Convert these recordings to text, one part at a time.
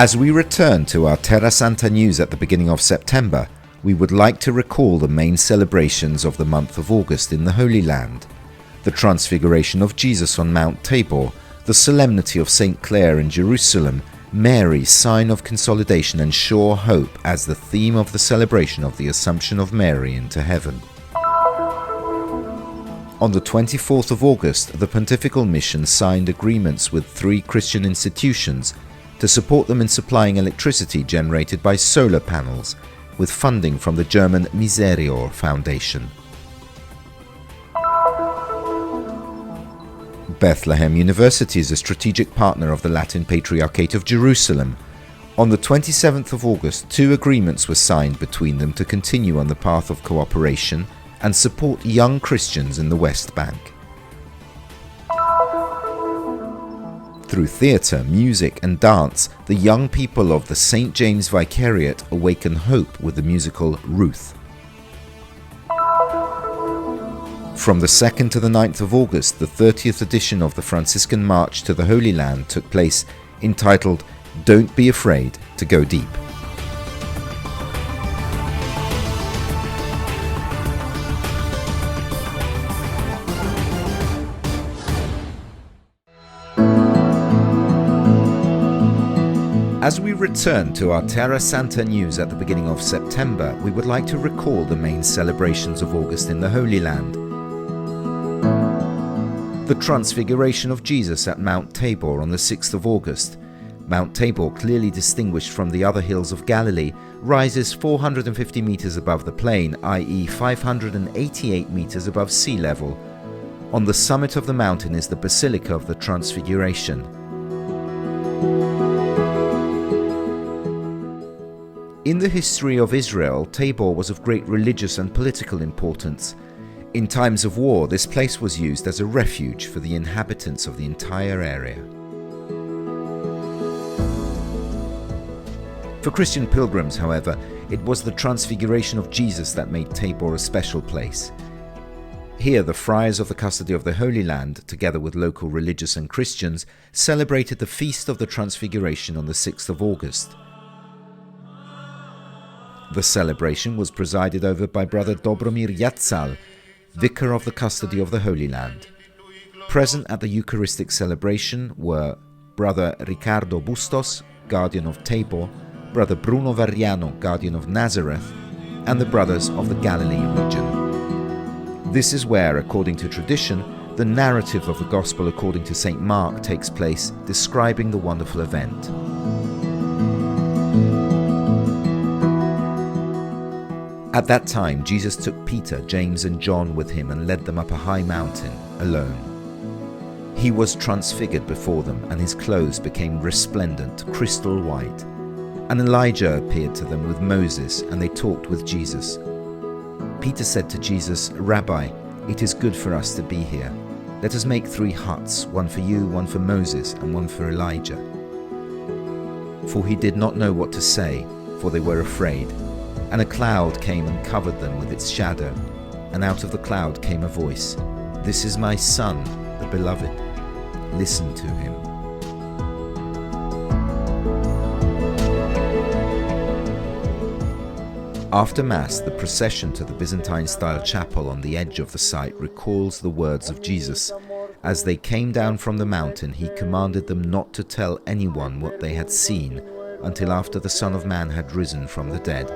As we return to our Terra Santa news at the beginning of September, we would like to recall the main celebrations of the month of August in the Holy Land: the Transfiguration of Jesus on Mount Tabor, the solemnity of St Clare in Jerusalem, Mary's sign of consolation and sure hope as the theme of the celebration of the Assumption of Mary into heaven. On the 24th of August, the Pontifical Mission signed agreements with 3 Christian institutions to support them in supplying electricity generated by solar panels, with funding from the German Misereor Foundation. Bethlehem University is a strategic partner of the Latin Patriarchate of Jerusalem. On the 27th of August, 2 agreements were signed between them to continue on the path of cooperation and support young Christians in the West Bank. Through theatre, music and dance, the young people of the St James Vicariate awaken hope with the musical Ruth. From the 2nd to the 9th of August, the 30th edition of the Franciscan March to the Holy Land took place, entitled "Don't Be Afraid to Go Deep." As we return to our Terra Santa news at the beginning of September, we would like to recall the main celebrations of August in the Holy Land. The Transfiguration of Jesus at Mount Tabor on the 6th of August. Mount Tabor, clearly distinguished from the other hills of Galilee, rises 450 meters above the plain, i.e. 588 meters above sea level. On the summit of the mountain is the Basilica of the Transfiguration. In the history of Israel, Tabor was of great religious and political importance. In times of war, this place was used as a refuge for the inhabitants of the entire area. For Christian pilgrims, however, it was the Transfiguration of Jesus that made Tabor a special place. Here, the friars of the Custody of the Holy Land, together with local religious and Christians, celebrated the Feast of the Transfiguration on the 6th of August. The celebration was presided over by Brother Dobromir Yatzal, Vicar of the Custody of the Holy Land. Present at the Eucharistic celebration were Brother Ricardo Bustos, Guardian of Tabor, Brother Bruno Variano, Guardian of Nazareth, and the Brothers of the Galilee region. This is where, according to tradition, the narrative of the Gospel according to St Mark takes place, describing the wonderful event. At that time, Jesus took Peter, James and John with him and led them up a high mountain, alone. He was transfigured before them, and his clothes became resplendent, crystal white. And Elijah appeared to them with Moses, and they talked with Jesus. Peter said to Jesus, "Rabbi, it is good for us to be here. Let us make 3 huts, one for you, one for Moses, and one for Elijah." For he did not know what to say, for they were afraid. And a cloud came and covered them with its shadow, and out of the cloud came a voice, "This is my Son, the Beloved. Listen to him." After Mass, the procession to the Byzantine-style chapel on the edge of the site recalls the words of Jesus. As they came down from the mountain, he commanded them not to tell anyone what they had seen until after the Son of Man had risen from the dead.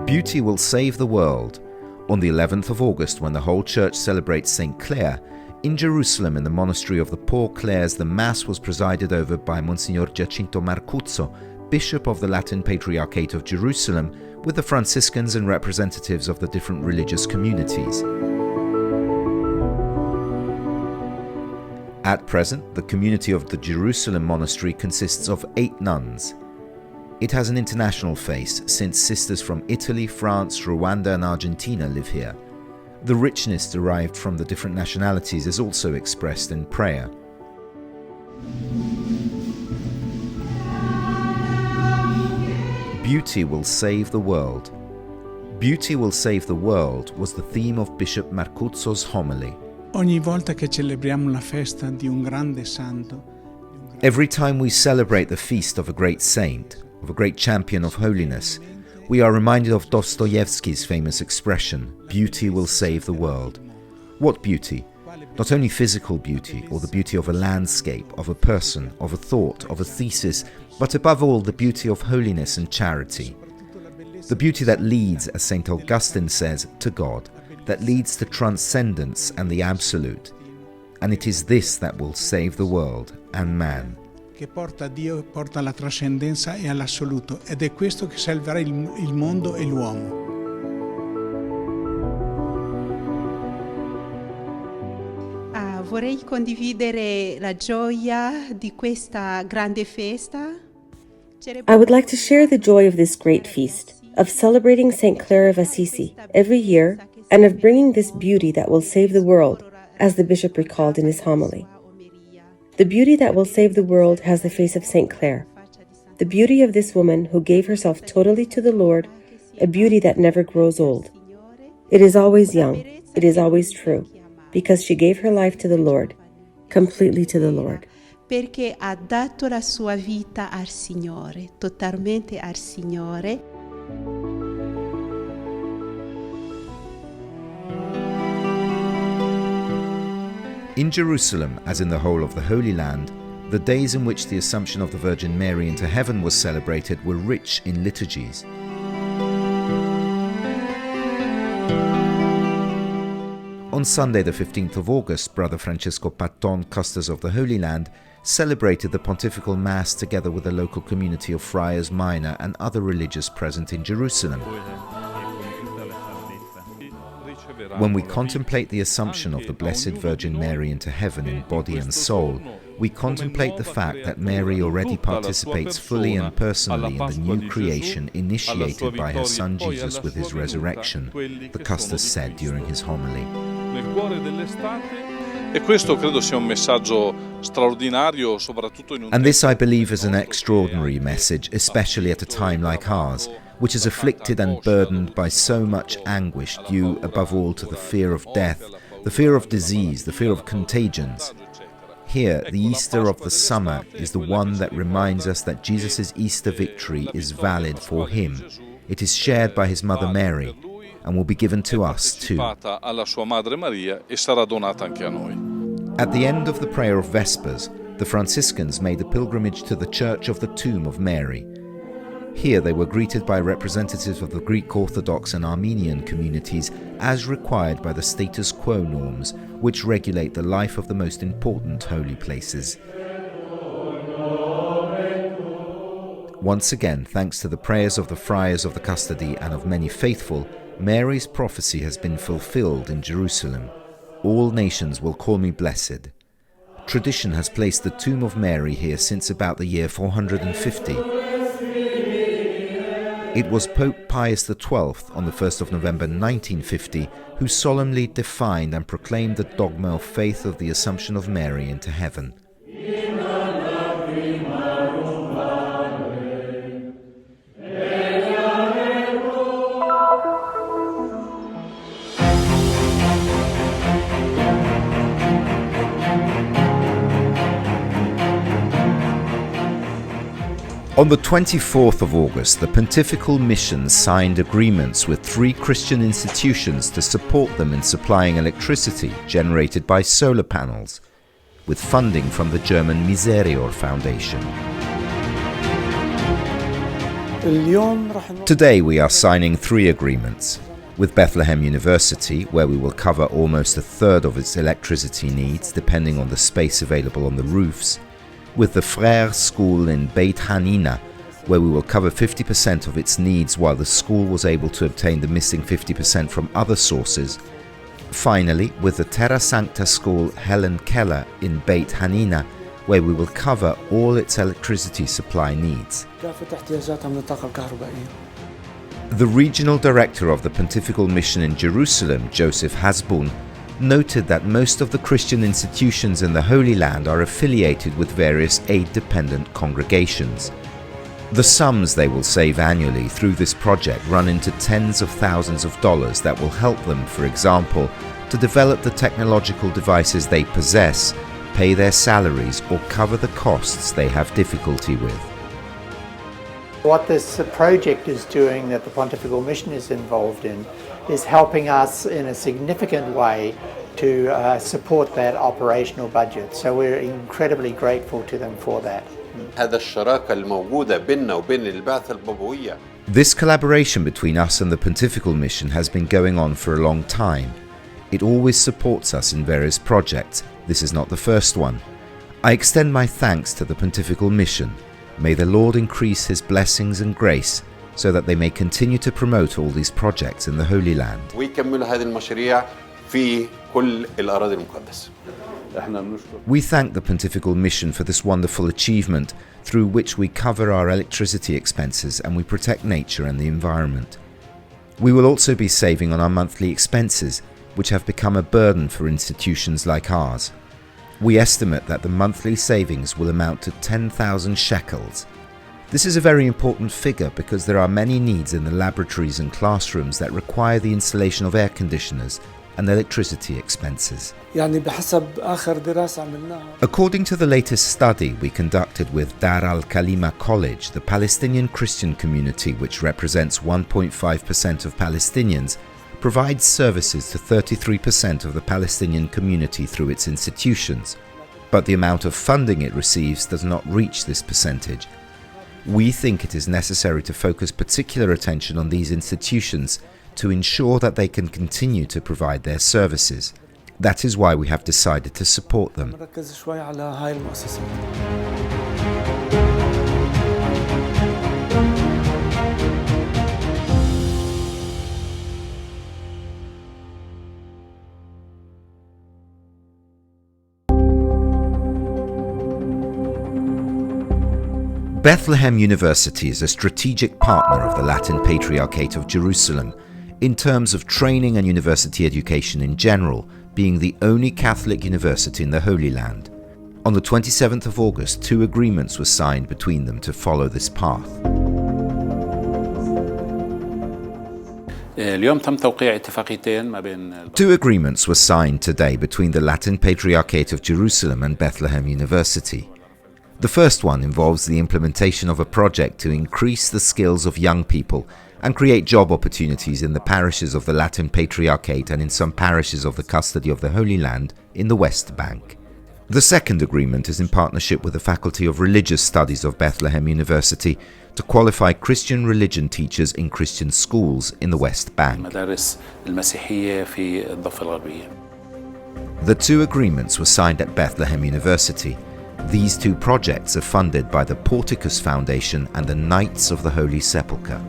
Beauty will save the world. On the 11th of August, when the whole church celebrates St Clare, in Jerusalem in the monastery of the Poor Clares, the Mass was presided over by Monsignor Giacinto Marcuzzo, Bishop of the Latin Patriarchate of Jerusalem, with the Franciscans and representatives of the different religious communities. At present, the community of the Jerusalem monastery consists of 8 nuns. It has an international face, since sisters from Italy, France, Rwanda and Argentina live here. The richness derived from the different nationalities is also expressed in prayer. Beauty will save the world. Beauty will save the world was the theme of Bishop Marcuzzo's homily. Ogni volta che celebriamo la festa di un grande santo, Every time we celebrate the feast of a great saint, of a great champion of holiness, we are reminded of Dostoevsky's famous expression, beauty will save the world. What beauty? Not only physical beauty or the beauty of a landscape, of a person, of a thought, of a thesis, but above all the beauty of holiness and charity. The beauty that leads, as St. Augustine says, to God, that leads to transcendence and the absolute. And it is this that will save the world and man. che porta a Dio, porta alla trascendenza e all'assoluto, ed è questo che salverà il mondo e l'uomo. Vorrei condividere la gioia di questa grande festa. I would like to share the joy of this great feast, of celebrating St Clare of Assisi every year, and of bringing this beauty that will save the world, as the bishop recalled in his homily. The beauty that will save the world has the face of St Clare, the beauty of this woman who gave herself totally to the Lord, a beauty that never grows old. It is always young, it is always true, because she gave her life to the Lord, completely to the Lord. Perché ha dato la sua vita al Signore, totalmente al Signore. In Jerusalem, as in the whole of the Holy Land, the days in which the Assumption of the Virgin Mary into heaven was celebrated were rich in liturgies. On Sunday the 15th of August, Brother Francesco Patton, Custos of the Holy Land, celebrated the Pontifical Mass together with the local community of friars minor and other religious present in Jerusalem. When we contemplate the Assumption of the Blessed Virgin Mary into heaven in body and soul, we contemplate the fact that Mary already participates fully and personally in the new creation initiated by her Son Jesus with his resurrection, the Custos said during his homily. And this, I believe, is an extraordinary message, especially at a time like ours, which is afflicted and burdened by so much anguish due above all to the fear of death, the fear of disease, the fear of contagions. Here, the Easter of the summer is the one that reminds us that Jesus' Easter victory is valid for him. It is shared by his mother Mary and will be given to us too. At the end of the prayer of Vespers, the Franciscans made a pilgrimage to the Church of the Tomb of Mary. Here they were greeted by representatives of the Greek Orthodox and Armenian communities as required by the status quo norms which regulate the life of the most important holy places. Once again, thanks to the prayers of the friars of the custody and of many faithful, Mary's prophecy has been fulfilled in Jerusalem. All nations will call me blessed. Tradition has placed the tomb of Mary here since about the year 450. It was Pope Pius XII on the 1st of November 1950 who solemnly defined and proclaimed the dogma of faith of the Assumption of Mary into heaven. On the 24th of August, the Pontifical Mission signed agreements with 3 Christian institutions to support them in supplying electricity generated by solar panels, with funding from the German Misereor Foundation. Today we are signing 3 agreements, with Bethlehem University, where we will cover almost a third of its electricity needs depending on the space available on the roofs, with the Frères School in Beit Hanina, where we will cover 50% of its needs while the school was able to obtain the missing 50% from other sources. Finally, with the Terra Santa School Helen Keller in Beit Hanina, where we will cover all its electricity supply needs. The regional director of the Pontifical Mission in Jerusalem, Joseph Hasbun, noted that most of the Christian institutions in the Holy Land are affiliated with various aid-dependent congregations. The sums they will save annually through this project run into tens of thousands of dollars that will help them, for example, to develop the technological devices they possess, pay their salaries, or cover the costs they have difficulty with. What this project is doing, that the Pontifical Mission is involved in, is helping us in a significant way to support that operational budget. So we're incredibly grateful to them for that. This collaboration between us and the Pontifical Mission has been going on for a long time. It always supports us in various projects. This is not the first one. I extend my thanks to the Pontifical Mission. May the Lord increase His blessings and grace so that they may continue to promote all these projects in the Holy Land. We thank the Pontifical Mission for this wonderful achievement through which we cover our electricity expenses and we protect nature and the environment. We will also be saving on our monthly expenses, which have become a burden for institutions like ours. We estimate that the monthly savings will amount to 10,000 shekels. This is a very important figure because there are many needs in the laboratories and classrooms that require the installation of air conditioners and electricity expenses. According to the latest study we conducted with Dar al-Kalima College, the Palestinian Christian community, which represents 1.5% of Palestinians, provides services to 33% of the Palestinian community through its institutions, but the amount of funding it receives does not reach this percentage. We think it is necessary to focus particular attention on these institutions to ensure that they can continue to provide their services. That is why we have decided to support them. Bethlehem University is a strategic partner of the Latin Patriarchate of Jerusalem in terms of training and university education in general, being the only Catholic university in the Holy Land. On the 27th of August, 2 agreements were signed between them to follow this path. 2 agreements were signed today between the Latin Patriarchate of Jerusalem and Bethlehem University. The first one involves the implementation of a project to increase the skills of young people and create job opportunities in the parishes of the Latin Patriarchate and in some parishes of the Custody of the Holy Land in the West Bank. The second agreement is in partnership with the Faculty of Religious Studies of Bethlehem University to qualify Christian religion teachers in Christian schools in the West Bank. The 2 agreements were signed at Bethlehem University. These 2 projects are funded by the Pontifical Foundation and the Knights of the Holy Sepulchre.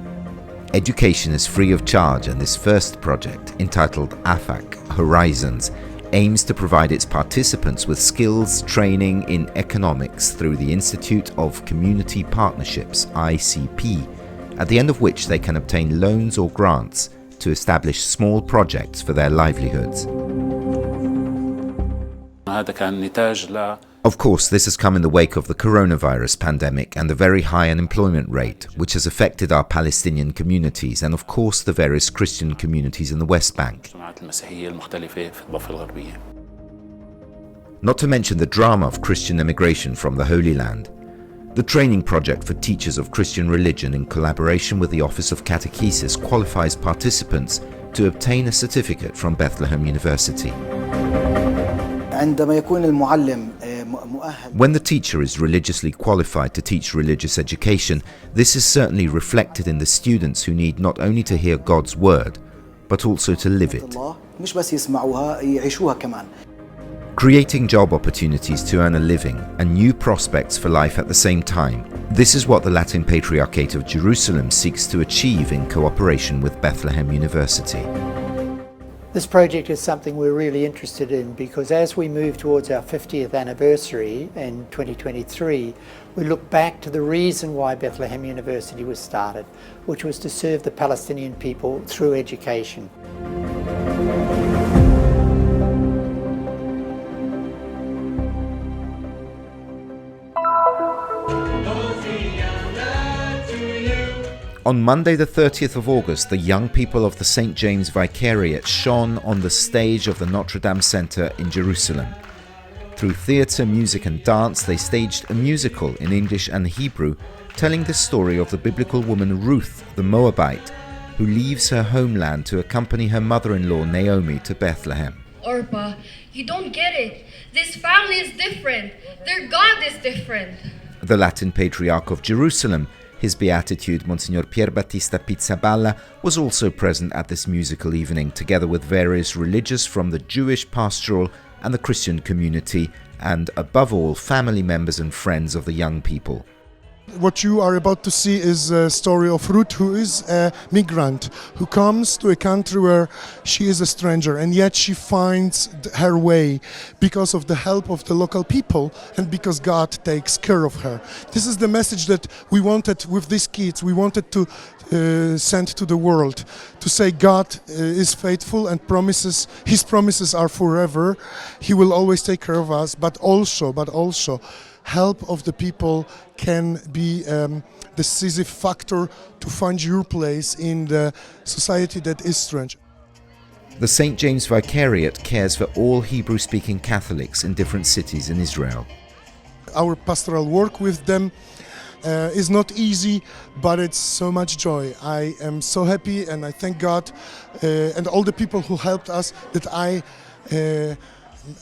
Education is free of charge, and this first project, entitled AFAC Horizons, aims to provide its participants with skills training in economics through the Institute of Community Partnerships, ICP, at the end of which they can obtain loans or grants to establish small projects for their livelihoods. Of course, this has come in the wake of the coronavirus pandemic and the very high unemployment rate, which has affected our Palestinian communities and, of course, the various Christian communities in the West Bank. Not to mention the drama of Christian immigration from the Holy Land. The training project for teachers of Christian religion in collaboration with the Office of Catechesis qualifies participants to obtain a certificate from Bethlehem University. When the teacher is religiously qualified to teach religious education, this is certainly reflected in the students who need not only to hear God's word, but also to live it. Creating job opportunities to earn a living and new prospects for life at the same time. This is what the Latin Patriarchate of Jerusalem seeks to achieve in cooperation with Bethlehem University. This project is something we're really interested in because as we move towards our 50th anniversary in 2023, we look back to the reason why Bethlehem University was started, which was to serve the Palestinian people through education. On Monday the 30th of August, the young people of the St James Vicariate shone on the stage of the Notre Dame Center in Jerusalem. Through theatre, music and dance, they staged a musical in English and Hebrew, telling the story of the biblical woman Ruth, the Moabite, who leaves her homeland to accompany her mother-in-law Naomi to Bethlehem. Orpah, you don't get it. This family is different. Their God is different. The Latin Patriarch of Jerusalem, His Beatitude Monsignor Pierbattista Pizzaballa, was also present at this musical evening, together with various religious from the Jewish pastoral and the Christian community, and above all, family members and friends of the young people. What you are about to see is a story of Ruth, who is a migrant, who comes to a country where she is a stranger, and yet she finds her way because of the help of the local people and because God takes care of her. This is the message that we wanted with these kids. We wanted to send to the world, to say God is faithful and His promises are forever. He will always take care of us, but also help of the people can be decisive factor to find your place in the society that is strange. The St. James Vicariate cares for all Hebrew-speaking Catholics in different cities in Israel. Our pastoral work with them is not easy, but it's so much joy. I am so happy and I thank God and all the people who helped us that I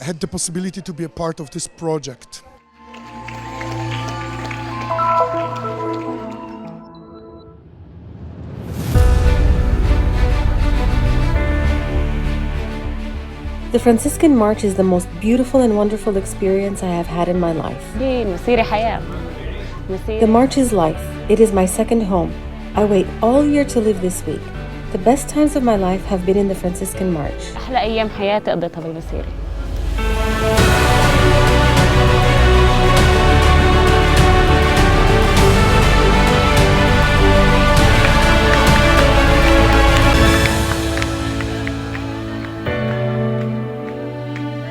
had the possibility to be a part of this project. The Franciscan March is the most beautiful and wonderful experience I have had in my life. The March is life. It is my second home. I wait all year to live this week. The best times of my life have been in the Franciscan March. أحلى أيام حياتي قضيتها بالمسيرة.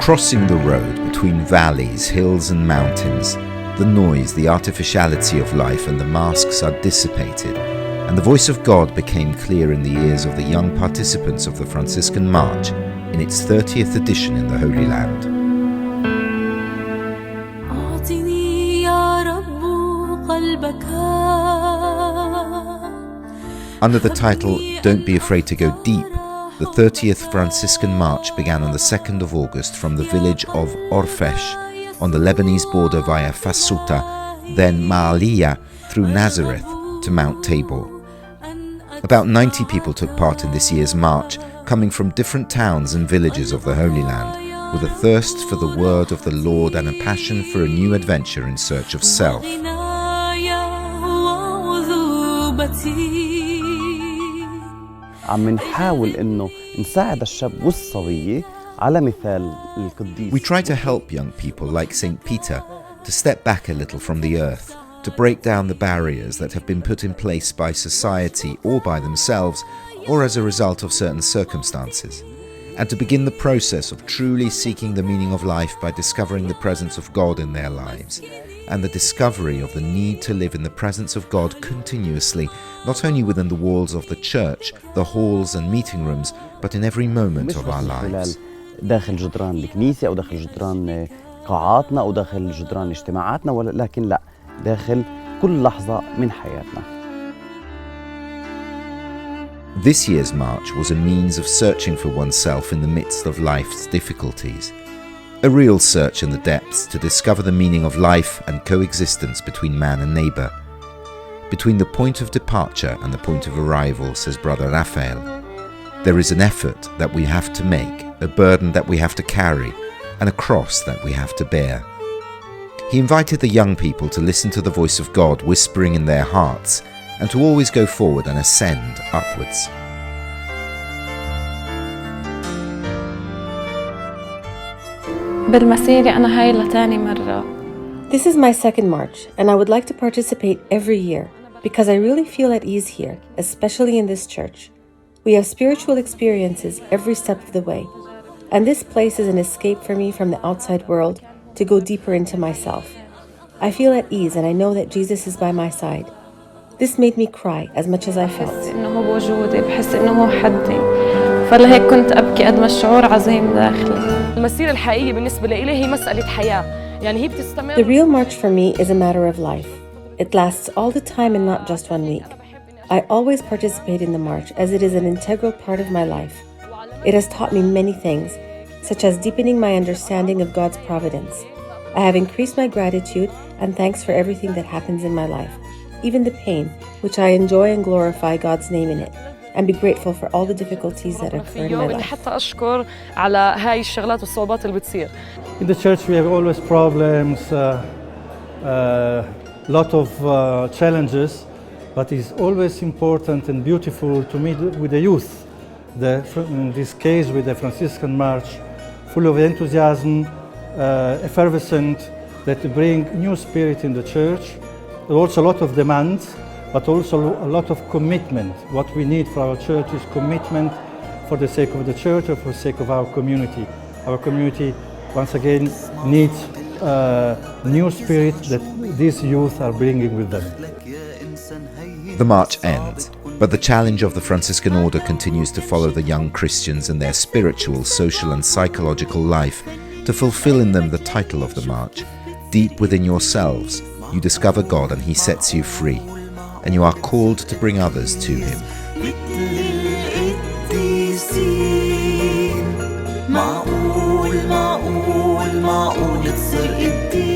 Crossing the road between valleys, hills and mountains, the noise, the artificiality of life and the masks are dissipated, and the voice of God became clear in the ears of the young participants of the Franciscan March in its 30th edition in the Holy Land. Under the title Don't Be Afraid to Go Deep, the 30th Franciscan March began on the 2nd of August from the village of Orfesh on the Lebanese border via Fasuta, then Ma'aliyah through Nazareth to Mount Tabor. About 90 people took part in this year's march, coming from different towns and villages of the Holy Land, with a thirst for the word of the Lord and a passion for a new adventure in search of self. عم نحاول إنه نساعد الشاب والصبية على مثال القديس. We try to help young people like St. Peter to step back a little from the earth, to break down the barriers that have been put in place by society or by themselves or as a result of certain circumstances, and to begin the process of truly seeking the meaning of life by discovering the presence of God in their lives, and the discovery of the need to live in the presence of God continuously, not only within the walls of the church, the halls and meeting rooms, but in every moment of our lives. داخل جدران الكنيسة أو داخل جدران قاعاتنا أو داخل جدران اجتماعاتنا، ولكن لا، داخل كل لحظة من حياتنا. This year's march was a means of searching for oneself in the midst of life's difficulties. A real search in the depths to discover the meaning of life and coexistence between man and neighbour. Between the point of departure and the point of arrival, says Brother Raphael, there is an effort that we have to make, a burden that we have to carry, and a cross that we have to bear. He invited the young people to listen to the voice of God whispering in their hearts, and to always go forward and ascend upwards. This is my second march, and I would like to participate every year because I really feel at ease here, especially in this church. We have spiritual experiences every step of the way, and this place is an escape for me from the outside world to go deeper into myself. I feel at ease and I know that Jesus is by my side. This made me cry as much as I felt. بحس إنه هو بوجودي، بحس إنه هو حدي، فلهيك كنت أبكي قد ما الشعور عظيم داخلي. المسيرة الحقيقية بالنسبة لي هي مسألة حياة، يعني هي بتستمر. The real march for me is a matter of life. It lasts all the time and not just 1 week. I always participate in the march as it is an integral part of my life. It has taught me many things, such as deepening my understanding of God's providence. I have increased my gratitude and thanks for everything that happens in my life, even the pain, which I enjoy and glorify God's name in it, and be grateful for all the difficulties that occur in my life. حتى أشكر على هاي الشغلات والصعوبات اللي بتصير. In the church we have always problems, lot of challenges, but it's always important and beautiful to meet with the youth. In this case with the Franciscan March, full of enthusiasm, effervescent, that bring new spirit in the church. There are also a lot of demands, but also a lot of commitment. What we need for our church is commitment for the sake of the church or for the sake of our community. Our community, once again, needs new spirit that these youth are bringing with them. The march ends, but the challenge of the Franciscan order continues to follow the young Christians in their spiritual, social and psychological life, to fulfill in them the title of the march. Deep within yourselves, you discover God and He sets you free, and you are called to bring others to Him. معقول تصير